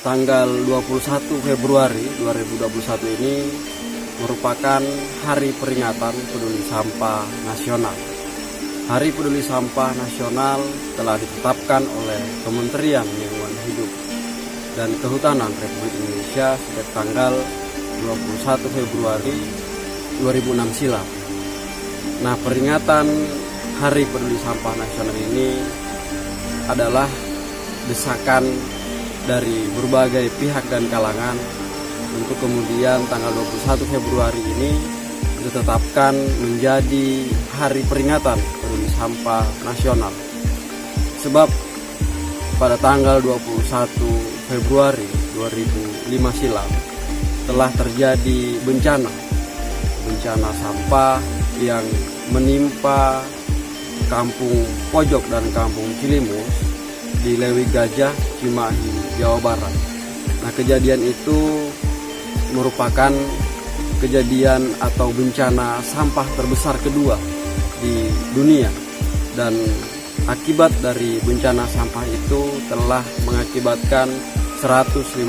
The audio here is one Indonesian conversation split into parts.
tanggal 21 Februari 2021 ini merupakan Hari Peringatan Peduli Sampah Nasional. Hari Peduli Sampah Nasional telah ditetapkan oleh Kementerian Lingkungan Hidup dan Kehutanan Republik Indonesia sejak tanggal 21 Februari 2006 silam. Nah, peringatan Hari Peduli Sampah Nasional ini adalah desakan dari berbagai pihak dan kalangan untuk kemudian tanggal 21 Februari ini ditetapkan menjadi Hari Peringatan Peduli Sampah Nasional. Sebab pada tanggal 21 Februari 2005 silam telah terjadi bencana sampah yang menimpa Kampung Pojok dan Kampung Cilimus di Lewi Gajah, Cimahi, Jawa Barat. Nah, kejadian itu merupakan kejadian atau bencana sampah terbesar kedua di dunia, dan akibat dari bencana sampah itu telah mengakibatkan 157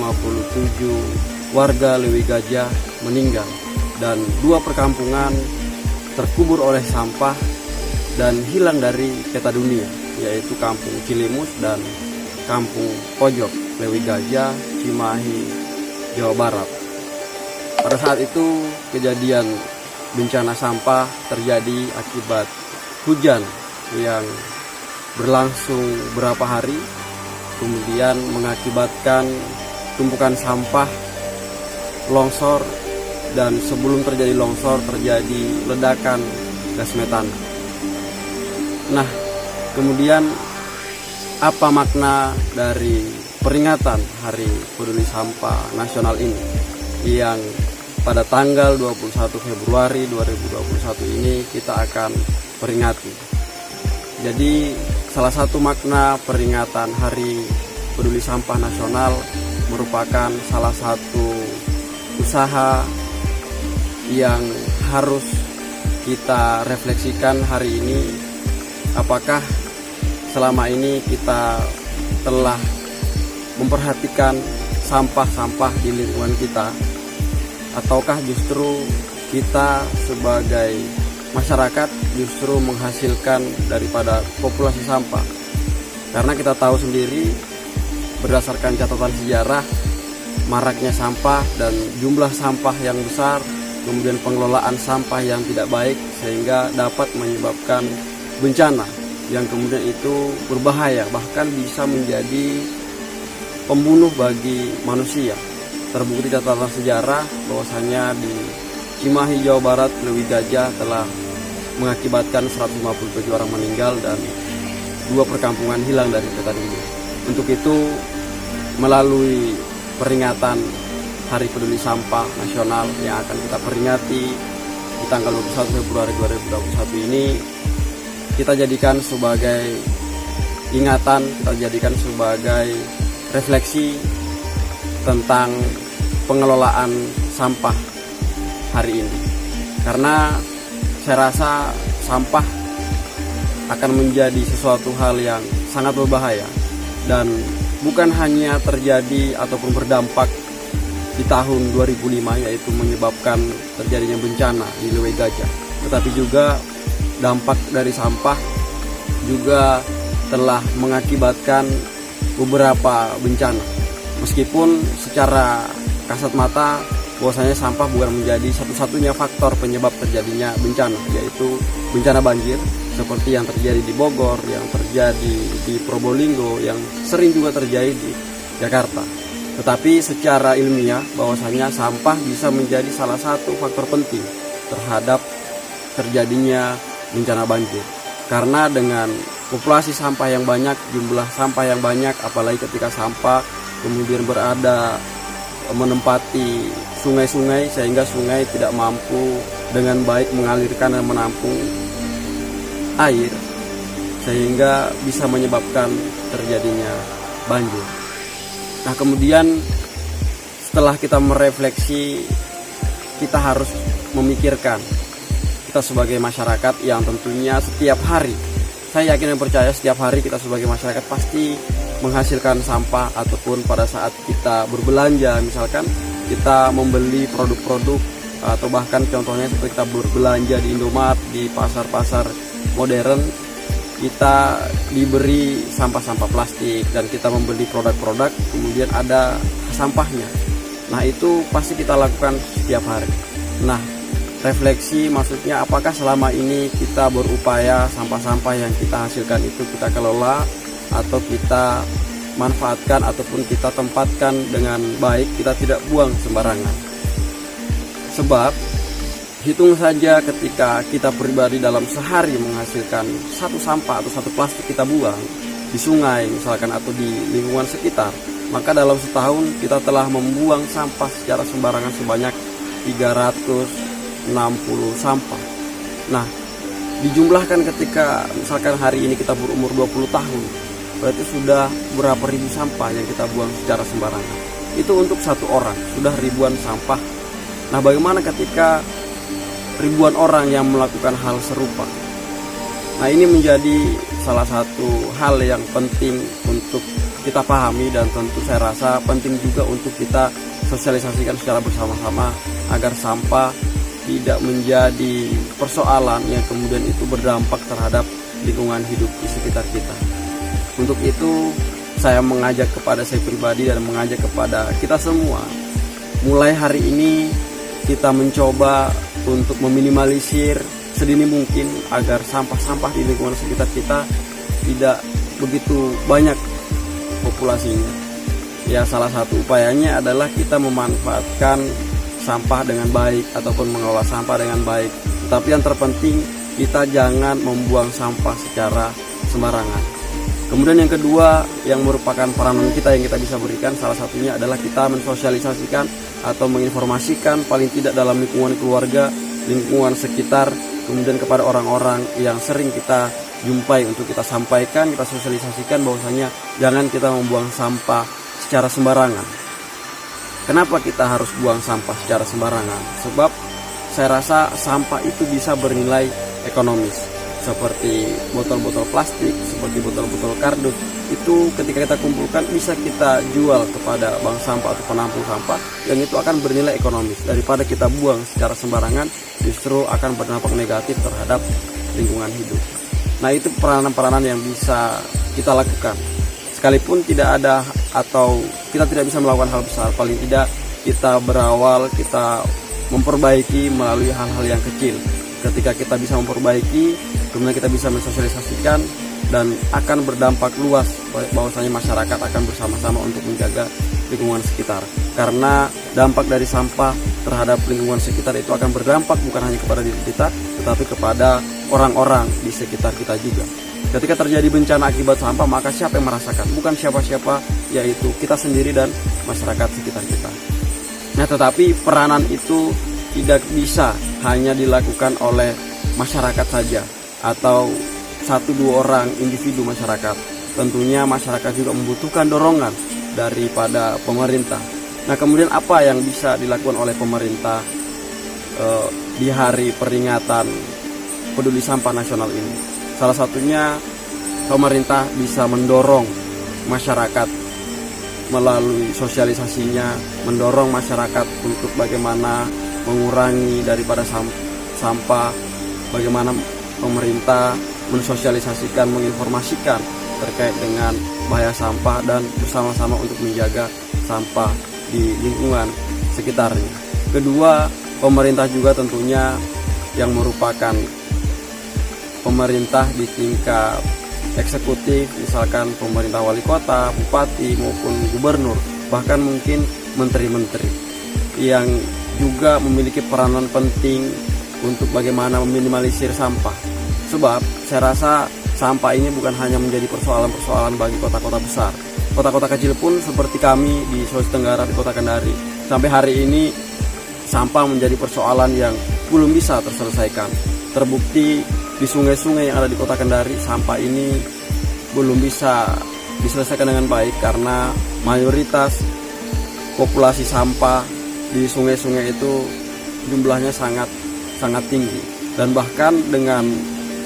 warga Lewi Gajah meninggal dan 2 perkampungan terkubur oleh sampah dan hilang dari peta dunia, yaitu Kampung Cilimus dan Kampung Pojok, Lewi Gajah, Cimahi, Jawa Barat. Pada saat itu kejadian bencana sampah terjadi akibat hujan yang berlangsung beberapa hari, kemudian mengakibatkan tumpukan sampah longsor, dan sebelum terjadi longsor terjadi ledakan gas metana. Nah, kemudian apa makna dari peringatan Hari Peduli Sampah Nasional ini yang pada tanggal 21 Februari 2021 ini kita akan peringati? Jadi salah satu makna peringatan Hari Peduli Sampah Nasional merupakan salah satu usaha yang harus kita refleksikan hari ini. Apakah selama ini kita telah memperhatikan sampah-sampah di lingkungan kita, ataukah justru kita sebagai masyarakat justru menghasilkan daripada populasi sampah? Karena kita tahu sendiri berdasarkan catatan sejarah, maraknya sampah dan jumlah sampah yang besar, kemudian pengelolaan sampah yang tidak baik sehingga dapat menyebabkan bencana yang kemudian itu berbahaya, bahkan bisa menjadi pembunuh bagi manusia. Terbukti catatan sejarah bahwasanya di Cimahi, Jawa Barat, Lewi Gajah telah mengakibatkan 157 orang meninggal dan 2 perkampungan hilang dari peta dunia. Untuk itu, melalui peringatan Hari Peduli Sampah Nasional yang akan kita peringati di tanggal 21 Februari 2021 ini, kita jadikan sebagai ingatan, kita jadikan sebagai refleksi tentang pengelolaan sampah hari ini. Karena saya rasa sampah akan menjadi sesuatu hal yang sangat berbahaya dan bukan hanya terjadi ataupun berdampak di tahun 2005, yaitu menyebabkan terjadinya bencana di Lewi Gajah, tetapi juga dampak dari sampah juga telah mengakibatkan beberapa bencana. Meskipun secara kasat mata bahwasanya sampah bukan menjadi satu-satunya faktor penyebab terjadinya bencana, yaitu bencana banjir seperti yang terjadi di Bogor, yang terjadi di Probolinggo, yang sering juga terjadi di Jakarta. Tetapi secara ilmiah bahwasanya sampah bisa menjadi salah satu faktor penting terhadap terjadinya bencana banjir. Karena dengan populasi sampah yang banyak, jumlah sampah yang banyak, apalagi ketika sampah kemudian berada menempati sungai-sungai sehingga sungai tidak mampu dengan baik mengalirkan dan menampung air, sehingga bisa menyebabkan terjadinya banjir. Nah, kemudian setelah kita merefleksi, kita harus memikirkan kita sebagai masyarakat yang tentunya setiap hari, saya yakin dan percaya setiap hari kita sebagai masyarakat pasti menghasilkan sampah ataupun pada saat kita berbelanja, misalkan kita membeli produk-produk atau bahkan contohnya seperti kita berbelanja di Indomaret, di pasar-pasar modern, kita diberi sampah-sampah plastik dan kita membeli produk-produk kemudian ada sampahnya. Nah, itu pasti kita lakukan setiap hari. Nah, refleksi maksudnya apakah selama ini kita berupaya sampah-sampah yang kita hasilkan itu kita kelola atau kita manfaatkan ataupun kita tempatkan dengan baik, kita tidak buang sembarangan. Sebab hitung saja ketika kita pribadi dalam sehari menghasilkan satu sampah atau satu plastik kita buang di sungai misalkan atau di lingkungan sekitar, maka dalam setahun kita telah membuang sampah secara sembarangan sebanyak 360 sampah. Nah, dijumlahkan ketika misalkan hari ini kita berumur 20 tahun, berarti sudah berapa ribu sampah yang kita buang secara sembarangan. Itu untuk satu orang, sudah ribuan sampah. Nah, bagaimana ketika ribuan orang yang melakukan hal serupa? Nah, ini menjadi salah satu hal yang penting untuk kita pahami dan tentu saya rasa penting juga untuk kita sosialisasikan secara bersama-sama agar sampah tidak menjadi persoalan yang kemudian itu berdampak terhadap lingkungan hidup di sekitar kita. Untuk itu saya mengajak kepada saya pribadi dan mengajak kepada kita semua, mulai hari ini kita mencoba untuk meminimalisir sedini mungkin agar sampah-sampah di lingkungan sekitar kita tidak begitu banyak populasinya. Ya, salah satu upayanya adalah kita memanfaatkan sampah dengan baik ataupun mengelola sampah dengan baik. Tapi yang terpenting kita jangan membuang sampah secara sembarangan. Kemudian yang kedua yang merupakan peranan kita yang kita bisa berikan, salah satunya adalah kita mensosialisasikan atau menginformasikan paling tidak dalam lingkungan keluarga, lingkungan sekitar, kemudian kepada orang-orang yang sering kita jumpai untuk kita sampaikan, kita sosialisasikan bahwasanya jangan kita membuang sampah secara sembarangan. Kenapa kita harus buang sampah secara sembarangan? Sebab saya rasa sampah itu bisa bernilai ekonomis. Seperti botol-botol plastik, seperti botol-botol kardus, itu ketika kita kumpulkan bisa kita jual kepada bank sampah atau penampung sampah yang itu akan bernilai ekonomis. Daripada kita buang secara sembarangan, justru akan berdampak negatif terhadap lingkungan hidup. Nah, itu peranan-peranan yang bisa kita lakukan. Sekalipun tidak ada atau kita tidak bisa melakukan hal besar, paling tidak kita berawal, kita memperbaiki melalui hal-hal yang kecil. Ketika kita bisa memperbaiki, kemudian kita bisa mensosialisasikan dan akan berdampak luas bahwasanya masyarakat akan bersama-sama untuk menjaga lingkungan sekitar. Karena dampak dari sampah terhadap lingkungan sekitar itu akan berdampak bukan hanya kepada diri kita, tetapi kepada orang-orang di sekitar kita juga. Ketika terjadi bencana akibat sampah, maka siapa yang merasakan? Bukan siapa-siapa, yaitu kita sendiri dan masyarakat sekitar kita. Nah, tetapi peranan itu tidak bisa hanya dilakukan oleh masyarakat saja atau 1-2 orang individu masyarakat. Tentunya masyarakat juga membutuhkan dorongan daripada pemerintah. Nah, kemudian apa yang bisa dilakukan oleh pemerintah di hari peringatan peduli sampah nasional ini? Salah satunya pemerintah bisa mendorong masyarakat melalui sosialisasinya, mendorong masyarakat untuk bagaimana mengurangi daripada sampah, bagaimana pemerintah mensosialisasikan, menginformasikan terkait dengan bahaya sampah dan bersama-sama untuk menjaga sampah di lingkungan sekitarnya. Kedua, pemerintah juga tentunya yang merupakan pemerintah di tingkat eksekutif, misalkan pemerintah wali kota, bupati maupun gubernur, bahkan mungkin menteri-menteri yang juga memiliki peranan penting untuk bagaimana meminimalisir sampah. Sebab saya rasa sampah ini bukan hanya menjadi persoalan-persoalan bagi kota-kota besar. Kota-kota kecil pun seperti kami di Sulawesi Tenggara, di Kota Kendari, sampai hari ini sampah menjadi persoalan yang belum bisa terselesaikan. Terbukti di sungai-sungai yang ada di Kota Kendari, sampah ini belum bisa diselesaikan dengan baik karena mayoritas populasi sampah di sungai-sungai itu jumlahnya sangat tinggi, dan bahkan dengan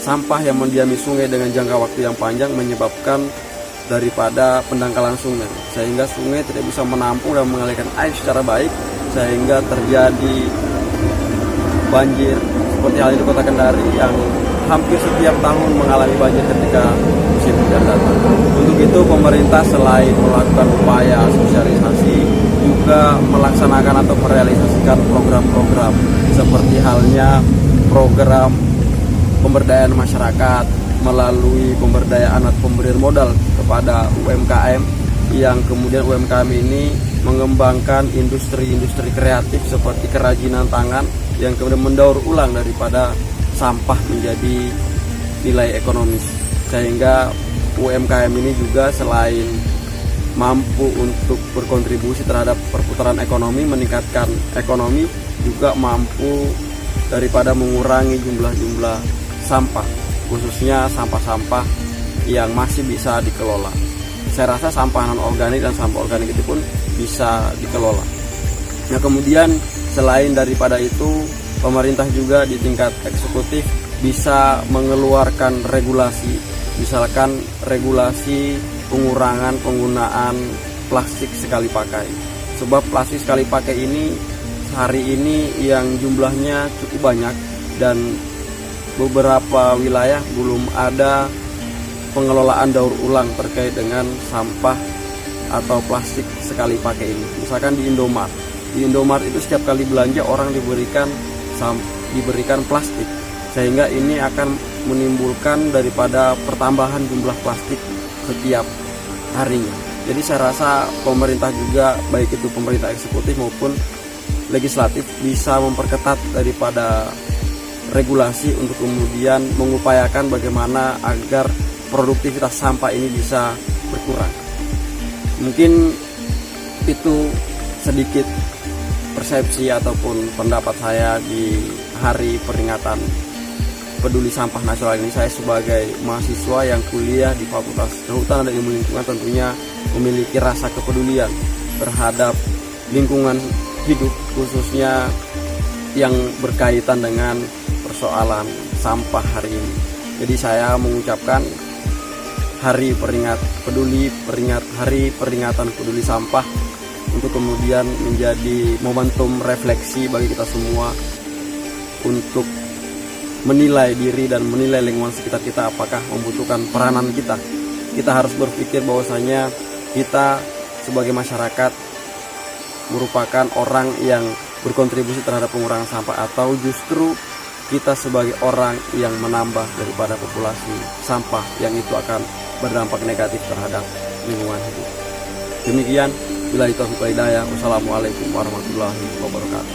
sampah yang mendiami sungai dengan jangka waktu yang panjang menyebabkan daripada pendangkalan sungai, sehingga sungai tidak bisa menampung dan mengalirkan air secara baik, sehingga terjadi banjir seperti hal di Kota Kendari yang hampir setiap tahun mengalami banjir ketika musim hujan datang. Untuk itu pemerintah selain melakukan upaya sosialisasi juga melaksanakan atau merealisasikan program-program seperti halnya program pemberdayaan masyarakat melalui pemberdayaan atau pemberian modal kepada UMKM, yang kemudian UMKM ini mengembangkan industri-industri kreatif seperti kerajinan tangan yang kemudian mendaur ulang daripada sampah menjadi nilai ekonomis, sehingga UMKM ini juga selain mampu untuk berkontribusi terhadap perputaran ekonomi, meningkatkan ekonomi, juga mampu daripada mengurangi jumlah sampah, khususnya sampah-sampah yang masih bisa dikelola. Saya rasa sampah non-organik dan sampah organik itu pun bisa dikelola. Nah, kemudian selain daripada itu, pemerintah juga di tingkat eksekutif bisa mengeluarkan regulasi, misalkan regulasi pengurangan penggunaan plastik sekali pakai. Sebab plastik sekali pakai ini hari ini yang jumlahnya cukup banyak dan beberapa wilayah belum ada pengelolaan daur ulang terkait dengan sampah atau plastik sekali pakai ini. Misalkan di Indomart. Di Indomart itu setiap kali belanja orang diberikan plastik, sehingga ini akan menimbulkan daripada pertambahan jumlah plastik setiap harinya. Jadi saya rasa pemerintah juga, baik itu pemerintah eksekutif maupun legislatif, bisa memperketat daripada regulasi untuk kemudian mengupayakan bagaimana agar produktivitas sampah ini bisa berkurang. Mungkin itu sedikit persepsi ataupun pendapat saya di hari peringatan peduli sampah nasional ini. Saya sebagai mahasiswa yang kuliah di Fakultas Kehutanan dan Ilmu Lingkungan tentunya memiliki rasa kepedulian terhadap lingkungan hidup, khususnya yang berkaitan dengan persoalan sampah hari ini. Jadi saya mengucapkan hari peringatan peduli sampah untuk kemudian menjadi momentum refleksi bagi kita semua untuk menilai diri dan menilai lingkungan sekitar kita apakah membutuhkan peranan kita. Kita harus berpikir bahwasanya kita sebagai masyarakat merupakan orang yang berkontribusi terhadap pengurangan sampah, atau justru kita sebagai orang yang menambah daripada populasi sampah yang itu akan berdampak negatif terhadap lingkungan hidup. Demikian, billahi taufiq wal hidayah. Wassalamualaikum warahmatullahi wabarakatuh.